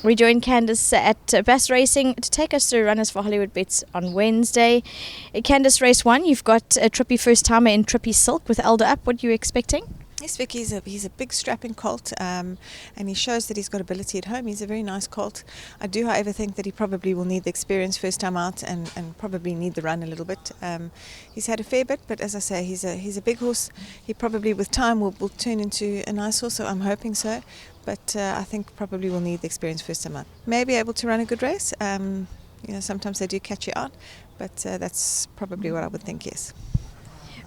We joined Candice at Bass Racing to take us through runners for Hollywood Bets on Wednesday. Candice, race 1, you've got a Trippy first timer in Trippy Silk with Elder Up. What are you expecting? Yes, Vic, he's a big strapping colt, and he shows that he's got ability at home. He's a very nice colt. I do, however, think that he probably will need the experience first time out and probably need the run a little bit. He's had a fair bit, but as I say, he's a big horse. He probably, with time, will turn into a nice horse, so I'm hoping so. But I think probably will need the experience first time out. Maybe able to run a good race. Sometimes they do catch you out, but that's probably what I would think, yes.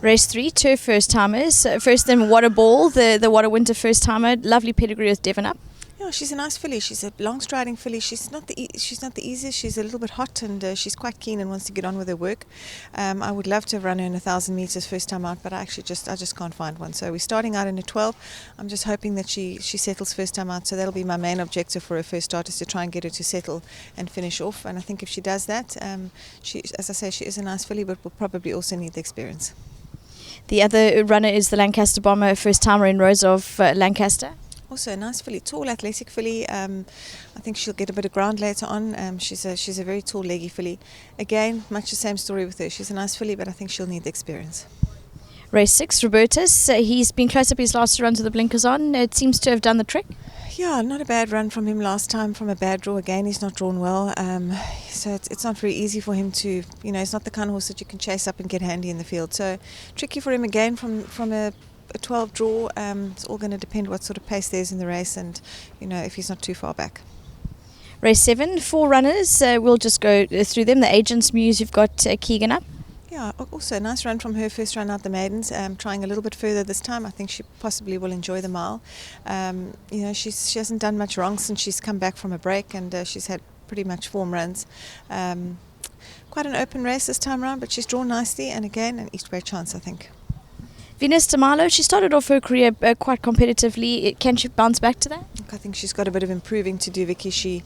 Race 3, 2 first timers. First then Water Ball, the Water Winter first timer. Lovely pedigree with Devon Up. Yeah, she's a nice filly. She's a long striding filly. She's not the easiest. She's a little bit hot and she's quite keen and wants to get on with her work. I would love to have run her in 1,000 metres first time out, but I just can't find one. So we're starting out in a 12. I'm just hoping that she settles first time out. So that'll be my main objective for her first start, is to try and get her to settle and finish off. And I think if she does that, she, as I say, she is a nice filly, but will probably also need the experience. The other runner is the Lancaster Bomber, first timer in Rose of Lancaster. Also a nice filly, tall, athletic filly. I think she'll get a bit of ground later on. She's a very tall, leggy filly. Again, much the same story with her. She's a nice filly, but I think she'll need the experience. Race 6, Robertus. He's been close up his last 2 runs with the blinkers on. It seems to have done the trick. Yeah, not a bad run from him last time from a bad draw. Again, he's not drawn well, so it's not very easy for him to, he's not the kind of horse that you can chase up and get handy in the field. So tricky for him again from a 12 draw. It's all going to depend what sort of pace there's in the race and, if he's not too far back. Race 7, 4 runners. We'll just go through them. The Agent's Muse, you've got Keegan Up. Yeah, also a nice run from her first run out the maidens, trying a little bit further this time. I think she possibly will enjoy the mile. She hasn't done much wrong since she's come back from a break, and she's had pretty much form runs. Quite an open race this time around, but she's drawn nicely, and again, an east-way chance, I think. Venus Tamalo, she started off her career quite competitively. Can she bounce back to that? I think she's got a bit of improving to do, Vicky. She,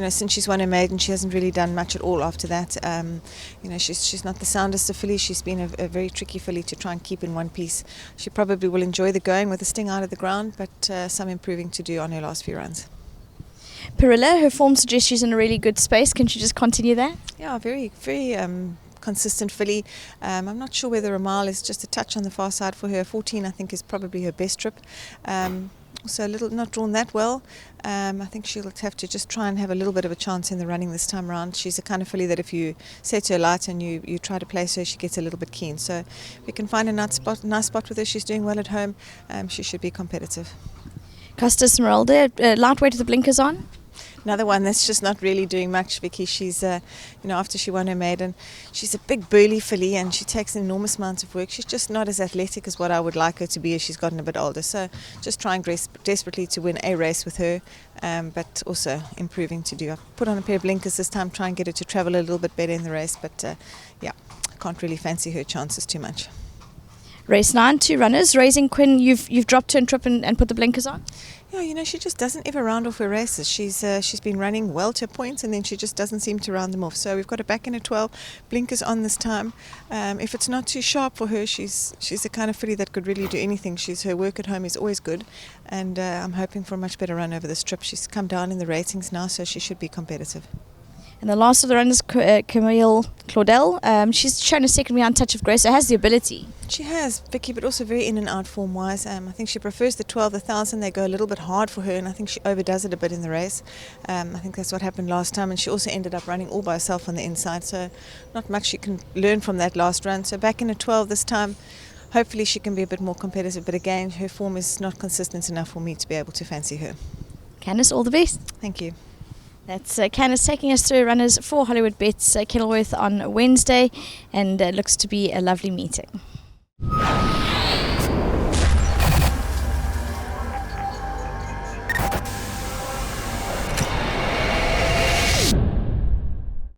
since she's won her maiden, she hasn't really done much at all after that. She's not the soundest of fillies. She's been a very tricky filly to try and keep in one piece. She probably will enjoy the going with the sting out of the ground, but some improving to do on her last few runs. Perilla, her form suggests she's in a really good space. Can she just continue that? Yeah, very, very consistent filly. I'm not sure whether a mile is just a touch on the far side for her. 14, I think, is probably her best trip. Also a little not drawn that well. I think she'll have to just try and have a little bit of a chance in the running this time around. She's the kind of filly that if you set her light and you try to place her, she gets a little bit keen. So if we can find a nice spot with her, she's doing well at home, she should be competitive. Costa Smeralda, lightweight with the blinkers on. Another one that's just not really doing much, Vicky. She's, after she won her maiden, she's a big burly filly and she takes an enormous amount of work. She's just not as athletic as what I would like her to be as she's gotten a bit older. So just trying desperately to win a race with her, but also improving to do. I've put on a pair of blinkers this time, try and get her to travel a little bit better in the race, but I can't really fancy her chances too much. Race 9, 2 runners. Raising Quinn, you've dropped her in trip and put the blinkers on? Yeah, she just doesn't ever round off her races. She's been running well to points and then she just doesn't seem to round them off. So we've got her back in a 12, blinkers on this time. If it's not too sharp for her, she's the kind of filly that could really do anything. Her work at home is always good, and I'm hoping for a much better run over this trip. She's come down in the ratings now, so she should be competitive. And the last of the runners, Camille Claudel. She's shown a second round touch of grace, so has the ability. She has, Vicky, but also very in and out form-wise. I think she prefers the 12, the 1,000. They go a little bit hard for her, and I think she overdoes it a bit in the race. I think that's what happened last time, and she also ended up running all by herself on the inside, so not much she can learn from that last run. So back in a 12 this time. Hopefully she can be a bit more competitive, but again, her form is not consistent enough for me to be able to fancy her. Candice, all the best. Thank you. That's Candice taking us through runners for Hollywood Bets Kenilworth on Wednesday, and looks to be a lovely meeting.